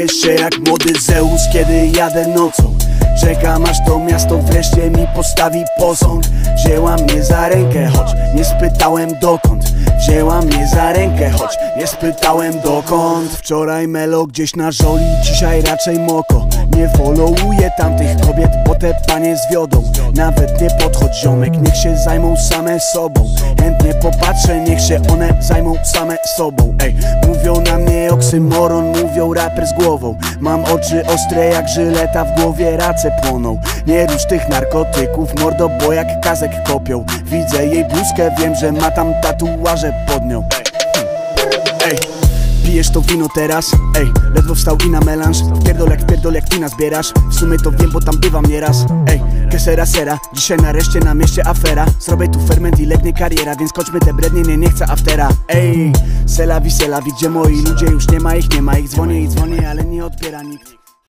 Czujesz się jak młody Zeus, kiedy jadę nocą. Czekam aż to miasto wreszcie mi postawi posąg. Wzięła mnie za rękę, choć nie spytałem dokąd. Wzięła mnie za rękę, choć nie spytałem dokąd. Wczoraj melo gdzieś na żoli, dzisiaj raczej moko. Nie followuję tamtych kobiet, bo te panie zwiodą. Nawet nie podchodź ziomek, niech się zajmą same sobą. Chętnie popatrzę, niech się one zajmą same sobą. Ej, mówią na mnie oksymoron, mówią raper z głową. Mam oczy ostre jak żyleta, w głowie race płoną. Nie rusz tych narkotyków, mordo, bo jak kazek kopią. Widzę jej bluzkę, wiem, że ma tam tatuaże pod nią. Ej, pijesz to wino teraz? Ej, ledwo wstał i na melanż. Wpierdol jak wina zbierasz. W sumie to wiem, bo tam bywam nieraz. Ej, que sera, dzisiaj nareszcie na mieście afera. Zrobię tu ferment i legnie kariera, więc kończmy te brednie, nie chcę aftera. Ej, selawi, gdzie moi ludzie, już nie ma ich. Dzwonię i dzwonię, ale nie odbiera nikt.